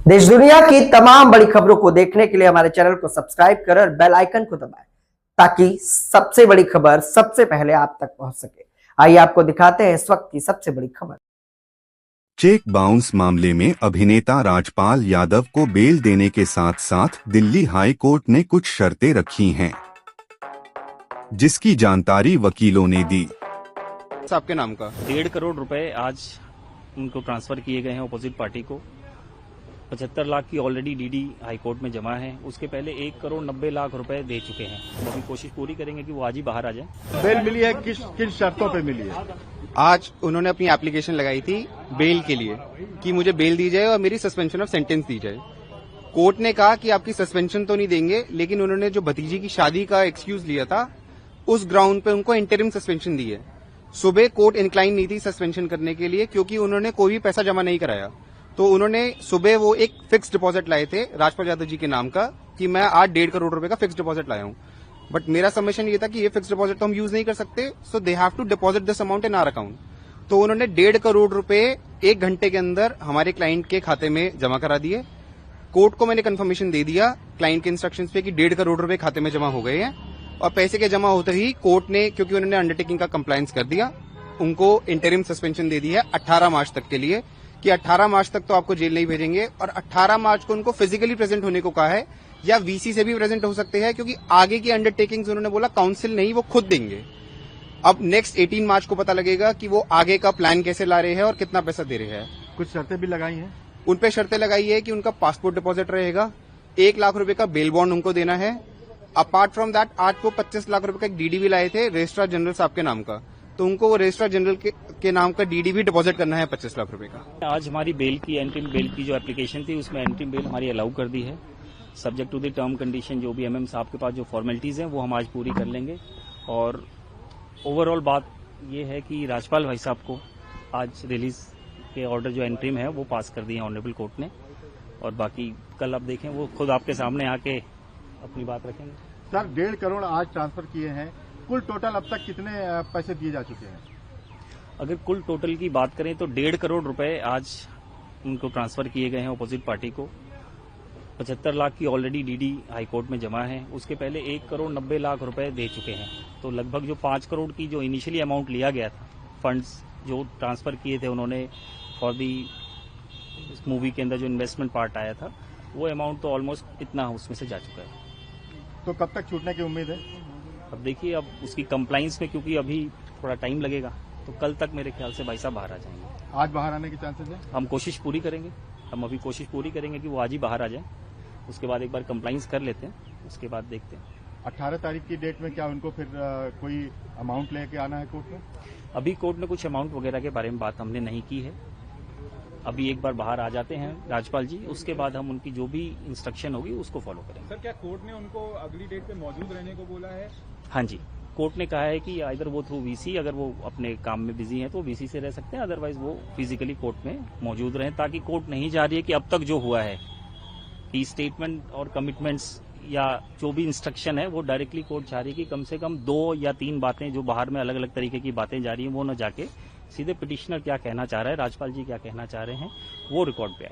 देश दुनिया की तमाम बड़ी खबरों को देखने के लिए हमारे चैनल को सब्सक्राइब करें और बेल आइकन को दबाएं ताकि सबसे बड़ी खबर सबसे पहले आप तक पहुंच सके। आइए आपको दिखाते हैं इस वक्त की सबसे बड़ी खबर। चेक बाउंस मामले में अभिनेता राजपाल यादव को बेल देने के साथ साथ दिल्ली हाई कोर्ट ने कुछ शर्तें रखी हैं, जिसकी जानकारी वकीलों ने दी। आपके नाम का 1.5 करोड़ रुपए आज उनको ट्रांसफर किए गए हैं अपोजिट पार्टी को। 75 लाख की ऑलरेडी डीडी हाई कोर्ट में जमा है। उसके पहले 1 करोड़ 90 लाख रुपए दे चुके हैं। हम अभी कोशिश पूरी करेंगे कि वो आज ही बाहर आ जाए। बेल मिली है, किन शर्तों पे मिली है? आज उन्होंने अपनी एप्लीकेशन लगाई थी बेल के लिए कि मुझे बेल दी जाए और मेरी सस्पेंशन ऑफ सेंटेंस दी जाए। कोर्ट ने कहा कि आपकी सस्पेंशन तो नहीं देंगे, लेकिन उन्होंने जो भतीजी की शादी का एक्सक्यूज लिया था उस ग्राउंड पे उनको इंटरिम सस्पेंशन दी है। सुबह कोर्ट इंक्लाइन नहीं थी सस्पेंशन करने के लिए, क्योंकि उन्होंने कोई भी पैसा जमा नहीं कराया। तो उन्होंने सुबह वो एक फिक्स डिपॉजिट लाए थे राजपाल यादव जी के नाम का कि मैं आज 1.5 करोड़ रुपए का फिक्स डिपॉजिट लाया हूं। बट मेरा सबमिशन ये था कि ये फिक्स डिपॉजिट तो हम यूज नहीं कर सकते, so they have to deposit this amount in our account. तो उन्होंने 1.5 करोड़ रुपए 1 घंटे के अंदर हमारे क्लाइंट के खाते में जमा करा दिए। कोर्ट को मैंने कंफर्मेशन दे दिया क्लाइंट के इंस्ट्रक्शंस पे कि 1.5 करोड़ रुपए खाते में जमा हो गए हैं। और पैसे के जमा होते ही कोर्ट ने, क्योंकि उन्होंने अंडरटेकिंग का कंप्लायंस कर दिया, उनको इंटरिम सस्पेंशन दे दी है 18 मार्च तक के लिए कि 18 मार्च तक तो आपको जेल नहीं भेजेंगे। और 18 मार्च को उनको फिजिकली प्रेजेंट होने को कहा है, या वीसी से भी प्रेजेंट हो सकते हैं, क्योंकि आगे की अंडरटेकिंग्स उन्होंने बोला काउंसिल नहीं, वो खुद देंगे। अब नेक्स्ट 18 मार्च को पता लगेगा कि वो आगे का प्लान कैसे ला रहे हैं और कितना पैसा दे रहे हैं। कुछ शर्तें भी लगाई हैं। उन पे शर्तें लगाई है कि उनका पासपोर्ट डिपॉजिट रहेगा, 1 लाख रुपए का बेल बॉन्ड उनको देना है। अपार्ट फ्रॉम दैट आज को 25 लाख रुपए का एक डीडी भी लाए थे रजिस्ट्रार जनरल साहब के नाम का, तो उनको वो रजिस्ट्रार जनरल के नाम का डीडी भी डिपॉजिट करना है 25 लाख रुपए का। आज हमारी बेल की एंट्रीम बेल की जो एप्लीकेशन थी उसमें एंट्रीम बेल हमारी अलाउ कर दी है। Subject to the term condition, जो भी एमएम साहब के पास जो फॉर्मेलिटीज हैं वो हम आज पूरी कर लेंगे। और ओवरऑल बात ये है कि राजपाल भाई साहब को आज रिलीज के ऑर्डर जो एंट्रीम है वो पास कर दिए ऑनरेबल कोर्ट ने। और बाकी कल आप देखें, वो खुद आपके सामने आके अपनी बात रखेंगे। सर 1.5 करोड़ आज ट्रांसफर किए हैं, कुल टोटल अब तक कितने पैसे दिए जा चुके हैं? अगर कुल टोटल की बात करें तो 1.5 करोड़ रुपए आज उनको ट्रांसफर किए गए हैं अपोजिट पार्टी को। 75 लाख की ऑलरेडी डीडी हाई कोर्ट में जमा है। उसके पहले 1 करोड़ 90 लाख रुपए दे चुके हैं। तो लगभग जो 5 करोड़ की जो इनिशियली अमाउंट लिया गया था, फंड्स जो ट्रांसफर किए थे उन्होंने फॉर दी इस मूवी के अंदर जो इन्वेस्टमेंट पार्ट आया था, वो अमाउंट तो ऑलमोस्ट इतना उसमें से जा चुका है। तो कब तक छूटने की उम्मीद है? अब देखिए, अब उसकी कंप्लाइंस में क्योंकि अभी थोड़ा टाइम लगेगा, तो कल तक मेरे ख्याल से भाई साहब बाहर आ जाएंगे। आज बाहर आने के चांसेस है? हम कोशिश पूरी करेंगे। हम अभी कोशिश पूरी करेंगे कि वो आज ही बाहर आ जाए। उसके बाद एक बार कंप्लाइंस कर लेते हैं, उसके बाद देखते हैं। 18 तारीख की डेट में क्या उनको फिर कोई अमाउंट लेके आना है कोर्ट में? अभी कोर्ट ने कुछ अमाउंट वगैरह के बारे में बात हमने नहीं की है। अभी एक बार बाहर आ जाते हैं राजपाल जी, उसके बाद हम उनकी जो भी इंस्ट्रक्शन होगी उसको फॉलो करेंगे। सर, क्या कोर्ट ने उनको अगली डेट पे मौजूद रहने को बोला है? हाँ जी, कोर्ट ने कहा है कि इधर वो थ्रू वीसी, अगर वो अपने काम में बिजी हैं तो वीसी से रह सकते हैं, अदरवाइज वो फिजिकली कोर्ट में मौजूद रहें, ताकि कोर्ट नहीं जा रही है कि अब तक जो हुआ है कि स्टेटमेंट और कमिटमेंट्स या जो भी इंस्ट्रक्शन है वो डायरेक्टली कोर्ट चाह रही है कि कम से कम 2 या 3 बातें जो बाहर में अलग अलग तरीके की बातें जा रही हैं वो न जाके सीधे पिटिशनर क्या कहना चाह रहा है, राजपाल जी क्या कहना चाह रहे हैं, वो रिकॉर्ड पे आए।